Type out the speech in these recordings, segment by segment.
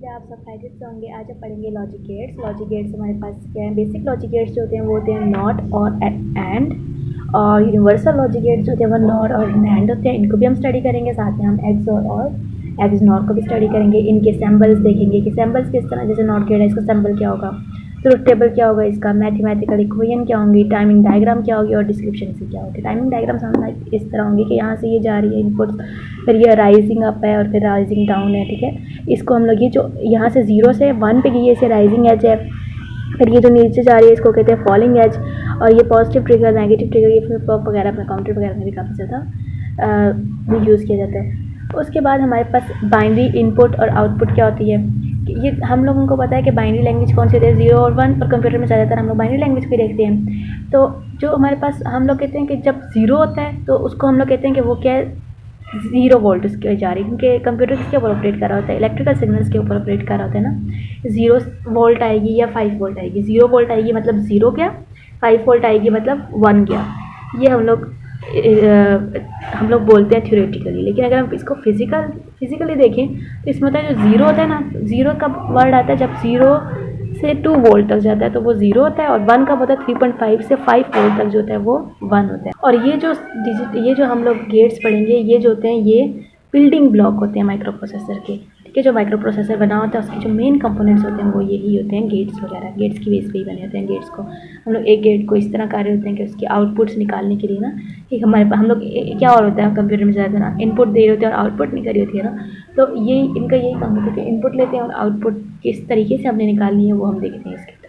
उम्मीद है आप सब खैरियत से होंगे। आज हम पढ़ेंगे लॉजिक गेट्स। लॉजिक गेट्स हमारे पास क्या है, बेसिक लॉजिक गेट्स जो होते हैं वो होते हैं नॉट और एंड, और यूनिवर्सल लॉजिक गेट्स जो होते हैं वो नॉट और नैंड होते हैं। इनको भी हम स्टडी करेंगे, साथ में हम एक्स और एक्स नॉट को भी स्टडी करेंगे। इनके सिंबल्स देखेंगे कि सिंबल्स किस तरह, जैसे नॉट गेट है इसका सिंबल क्या होगा, ट्रुथ टेबल क्या होगा इसका, मैथमेटिकल इक्वेशन क्या होंगी, टाइमिंग डायग्राम क्या होगी और डिस्क्रिप्शन से क्या होगी। टाइमिंग डायग्राम हमारे इस तरह होंगे कि यहाँ से ये जा रही है इनपुट, फिर ये राइजिंग अप है और फिर राइजिंग डाउन है। ठीक है, इसको हम लोग ये जो यहाँ से 0 से 1 पे गई है इसे राइजिंग एज है, फिर ये जो नीचे जा रही है इसको कहते हैं फॉलिंग एज, और ये पॉजिटिव ट्रिगर नेगेटिव ट्रिगर ये फ्लिप फ्लॉप वगैरह अपने काउंटर वगैरह में भी काफ़ी ज़्यादा यूज़ किया जाता है। उसके बाद हमारे पास बाइनरी इनपुट और आउटपुट क्या होती है। ये हम लोगों को पता है कि बाइनरी लैंग्वेज कौन सी होती है, 0 और 1, और कंप्यूटर में ज़्यादातर हम लोग बाइनरी लैंग्वेज भी देखते हैं। तो जो हमारे पास हम लोग कहते हैं कि जब 0 होता है तो उसको हम लोग कहते हैं कि वो क्या है, 0 वोल्ट उसके जा रही है, क्योंकि कंप्यूटर किसके ऊपर ऑपरेट कर रहा होता है, इलेक्ट्रिकल सिग्नल्स के ऊपर ऑपरेट कर रहा होता है ना। 0 वोल्ट आएगी या 5 वोल्ट आएगी, 0 वोल्ट आएगी मतलब 0 गया, 5 वोल्ट आएगी मतलब 1 गया। ये हम लोग बोलते हैं थ्योरेटिकली, लेकिन अगर हम इसको फिजिकली देखें तो इसमें होता है जो 0 होता है ना, 0 का वर्ड आता है जब 0 से 2 वोल्ट तक जाता है तो वो 0 होता है, और 1 का होता है 3.5 से 5 वोल्ट तक जो होता है वो 1 होता है। और ये जो हम लोग गेट्स पढ़ेंगे ये जो होते हैं ये बिल्डिंग ब्लॉक होते हैं माइक्रो प्रोसेसर के। ठीक है, जो माइक्रो प्रोसेसर बना होता है उसके जो मेन कंपोनेंट्स होते हैं वो यही होते हैं, गेट्स वगैरह। गेट्स की बेस पे ही बने होते हैं। गेट्स को हम लोग एक गेट को इस तरह कार्य होते हैं कि उसके आउटपुट्स निकालने के लिए ना, एक हमारे पास हम लोग क्या और होता है कंप्यूटर में ज़्यादा ना, इनपुट दे रहे होते हैं और आउटपुट निकली होती है ना। तो ये इनका यही काम होता है कि इनपुट लेते हैं और आउटपुट किस तरीके से हमने निकालनी है वो हम देखते हैं इसके तरफ।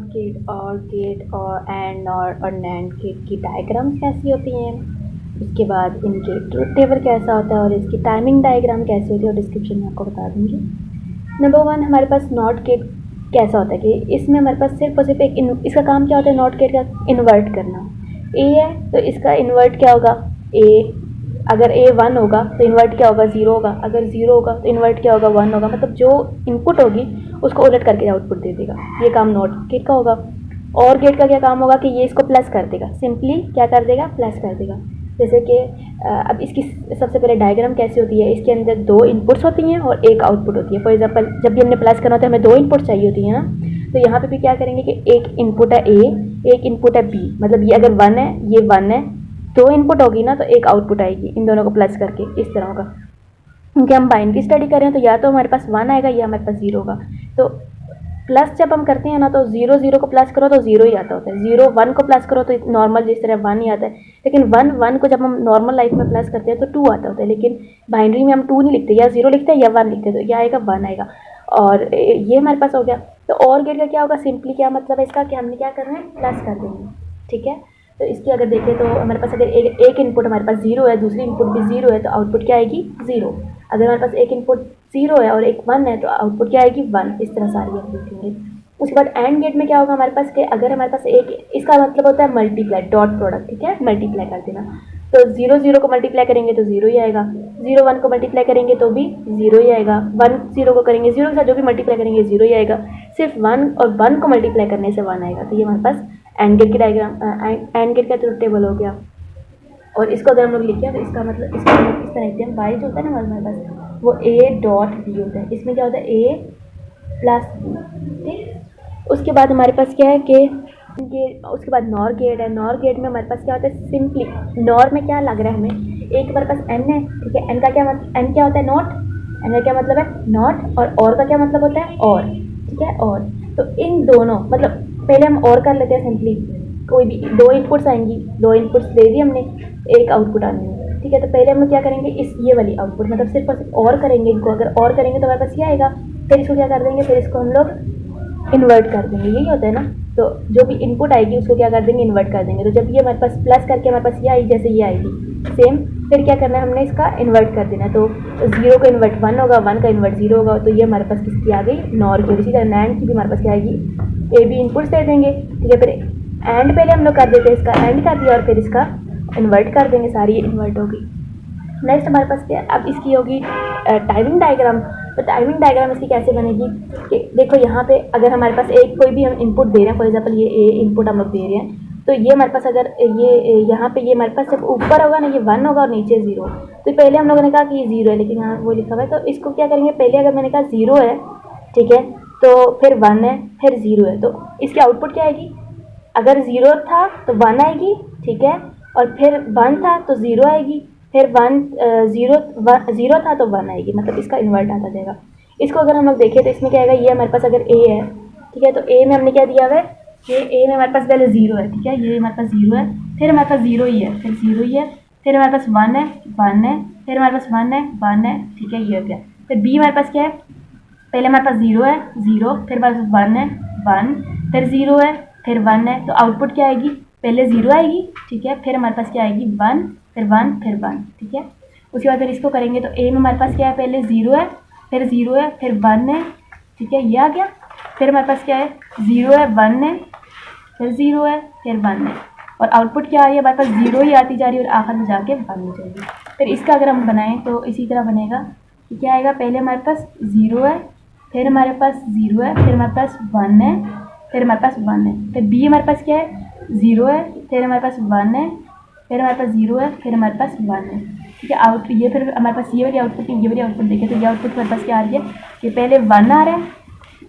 गेट और एंड और नैंड गेट की डायग्राम्स कैसी होती हैं, उसके बाद इनके ट्रुथ टेबल कैसा होता है और इसकी टाइमिंग डायग्राम कैसी होती है और डिस्क्रिप्शन में आपको बता दूँगी। नंबर 1 हमारे पास नॉट गेट कैसा होता है कि इसमें हमारे पास सिर्फ और सिर्फ इसका काम क्या होता है, नॉट गेट का इन्वर्ट करना। ए है तो इसका इन्वर्ट क्या होगा, ए, अगर ए 1 होगा तो इन्वर्ट क्या होगा, 0 होगा, अगर 0 होगा तो इन्वर्ट क्या होगा, 1 होगा। मतलब जो इनपुट होगी उसको उलट करके आउटपुट दे देगा। ये काम नॉट गेट का होगा। और गेट का क्या काम होगा कि ये इसको प्लस कर देगा, सिंपली क्या कर देगा, प्लस कर देगा। जैसे कि अब इसकी सबसे पहले डायग्राम कैसी होती है, इसके अंदर 2 इनपुट्स होती हैं और 1 आउटपुट होती है। फॉर एग्जांपल जब भी हमने प्लस करना होता है हमें 2 इनपुट चाहिए होती है ना, तो यहाँ पे भी क्या करेंगे कि एक इनपुट है ए, एक इनपुट है बी। मतलब ये अगर 1 है, ये 1 है, 2 इनपुट होगी ना तो 1 आउटपुट आएगी, इन दोनों को प्लस करके इस तरह होगा। क्योंकि हम बाइनरी स्टडी कर रहे हैं तो या तो हमारे पास 1 आएगा या हमारे पास 0 होगा। तो प्लस जब हम करते हैं ना तो 0 0 को प्लस करो तो 0 ही आता होता है, 0 1 को प्लस करो तो नॉर्मल जिस तरह 1 ही आता है। लेकिन 1 1 को जब हम नॉर्मल लाइफ में प्लस करते हैं तो 2 आता होता है, लेकिन बाइनरी में हम 2 नहीं लिखते, या 0 लिखते हैं या 1 लिखते हैं, तो क्या आएगा, 1 आएगा। और ये हमारे पास हो गया। तो और गेट का क्या होगा, सिंपली क्या मतलब है इसका कि हमने क्या करना है, प्लस कर देंगे। ठीक है, तो इसकी अगर देखें तो हमारे पास अगर एक इनपुट हमारे पास 0 है, दूसरी इनपुट भी 0 है तो आउटपुट क्या आएगी, 0। अगर हमारे पास एक इनपुट 0 है और एक 1 है तो आउटपुट क्या आएगी, 1। इस तरह सारी हम लिखेंगे। उसके बाद एंड गेट में क्या होगा हमारे पास कि अगर हमारे पास एक, इसका मतलब होता है मल्टीप्लाई, डॉट प्रोडक्ट। ठीक है, मल्टीप्लाई कर देना। तो 0 0 को मल्टीप्लाई करेंगे तो 0 ही आएगा, 0 1 को मल्टीप्लाई करेंगे तो भी 0 ही आएगा, 1 0 को करेंगे, 0 के साथ जो भी मल्टीप्लाई करेंगे 0 ही आएगा। सिर्फ 1 और 1 को मल्टीप्लाई करने से 1 आएगा। तो ये हमारे पास एंड गेट की डायग्राम, एंड गेट का ट्रुथ टेबल हो गया। और इसको अगर हम लोग लिखें तो इसका मतलब इसको हम लोग इस तरह लिखते हैं, वाई जो होता है ना हमारे पास वो ए डॉट बी होता है। इसमें क्या होता है, ए प्लस बी। ठीक, उसके बाद हमारे पास क्या है कि उसके बाद नॉर गेट है। नॉर गेट में हमारे पास क्या होता है, सिंपली नॉर में क्या लग रहा है हमें, एक हमारे पास एन है। ठीक है, एन का क्या मतलब, एन क्या होता है, नॉट। एन का क्या मतलब है, नॉट। और का क्या मतलब होता है, और। ठीक है, और। तो इन दोनों मतलब पहले हम और कर लेते हैं सिंपली, कोई भी 2 इनपुट्स आएंगी, 2 इनपुट्स दे दी हमने, 1 आउटपुट आनी है। ठीक है, तो पहले हम लोग क्या करेंगे, इस ये वाली आउटपुट मतलब सिर्फ और सिर्फ और करेंगे इनको। अगर और करेंगे तो हमारे पास ये आएगा, फिर इसको क्या कर देंगे, फिर इसको हम लोग इन्वर्ट कर देंगे। यही होता है ना, तो जो भी इनपुट आएगी उसको क्या कर देंगे, इन्वर्ट कर देंगे। तो जब ये हमारे पास प्लस करके हमारे पास ये आई, जैसे ये आएगी सेम, फिर क्या करना है हमने इसका इन्वर्ट कर देना। तो 0 का इन्वर्ट 1 होगा, 1 का इन्वर्ट 0 होगा। तो ये हमारे पास किसकी आ गई, नॉर की। इसी तरह नैंड की भी हमारे पास क्या आएगी, ए बी इनपुट्स दे देंगे। ठीक है, फिर एंड पहले हम लोग कर देते हैं, इसका एंड कर दिया और फिर इसका इन्वर्ट कर देंगे, सारी इन्वर्ट होगी। नेक्स्ट हमारे पास क्या, अब इसकी होगी टाइमिंग डायग्राम। तो टाइमिंग डायग्राम इसकी कैसे बनेगी कि देखो यहाँ पे अगर हमारे पास एक कोई भी हम इनपुट दे रहे हैं, फॉर एग्जांपल ये ए इनपुट हम लोग दे रहे हैं, तो ये हमारे पास अगर ये यहाँ पे ये हमारे पास जब ऊपर होगा ना ये 1 होगा और नीचे 0, तो पहले हम लोगों ने कहा कि ये 0 है, लेकिन यहाँ वो लिखा हुआ है, तो इसको क्या करेंगे, पहले अगर मैंने कहा 0 है, ठीक है, तो फिर 1 है, फिर 0 है, तो इसकी आउटपुट क्या आएगी, अगर 0 था तो 1 आएगी, ठीक है, और फिर 1 था तो 0 आएगी, फिर 0 था तो 1 आएगी, मतलब इसका इन्वर्ट आता जाएगा। इसको अगर हम लोग देखें तो इसमें क्या आएगा, ये हमारे पास अगर ए है, ठीक है, तो ए में हमने क्या दिया हुआ है, ये ए में हमारे पास पहले 0 है, ठीक है, ये हमारे पास 0 है, फिर हमारे पास 0 ही है, फिर 0 ही है, फिर हमारे पास 1 है, 1 है, फिर हमारे पास 1 है, 1 है, ठीक है, ये हो गया। फिर बी हमारे पास क्या है, पहले हमारे पास 0 है, 0, फिर हमारे पास 1 है, 1, फिर 0 है, फिर 1 है, तो आउटपुट क्या आएगी, पहले 0 आएगी, ठीक है, फिर हमारे पास क्या आएगी 1, फिर 1, फिर 1, ठीक है। उसके बाद फिर इसको करेंगे तो ए में हमारे पास क्या है, पहले 0 है, फिर 0 है, फिर 1 है, ठीक है, ये आ गया। फिर हमारे पास क्या है, 0 है, 1 है, फिर 0 है, फिर 1 है, और आउटपुट क्या आ रही है, हमारे पास 0 ही आती जा रही है और आखिर में जाके 1 हो जाएगी। फिर इसका अगर हम बनाएं तो इसी तरह बनेगा कि क्या आएगा, पहले हमारे पास 0 है, फिर हमारे पास 0 है, फिर हमारे पास 1 है, फिर हमारे पास 1 है, फिर बी हमारे पास क्या है, 0 है, फिर हमारे पास 1 है, फिर हमारे पास 0 है, फिर हमारे पास 1 है, ठीक है। ये फिर हमारे पास ये वाली आउटपुट, ये वाली आउटपुट देखें तो ये आउटपुट हमारे पास क्या आ रही है, ये पहले 1 आ रहा है,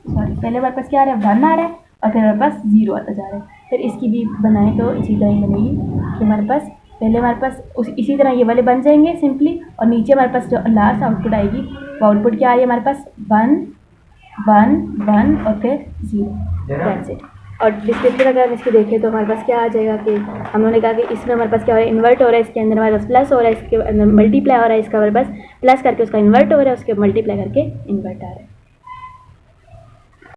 सॉरी, पहले हमारे पास क्या आ रहा है, 1 आ रहा है, और फिर हमारे पास 0 आता जा रहा है। फिर इसकी भी बनाएं तो इसी तरह ही बनेगी कि हमारे पास पहले हमारे पास इसी तरह ये वाले बन जाएंगे सिंपली, और नीचे हमारे पास जो लास्ट आउटपुट आएगी वो आउटपुट क्या आ रही है हमारे पास 1 1 1 और फिर 0, दैट्स इट। और डिस्क्रिप्शन अगर हम इसकी देखें तो हमारे पास क्या आ जाएगा कि हम लोगों ने कहा कि इसमें हमारे पास क्या हो रहा है, इन्वर्ट हो रहा है, इसके अंदर हमारे पास प्लस हो रहा है, इसके अंदर मल्टीप्लाई हो रहा है, इसका हमारे पास प्लस करके उसका इन्वर्ट हो रहा है, उसके मल्टीप्लाई करके इन्वर्ट आ रहा है।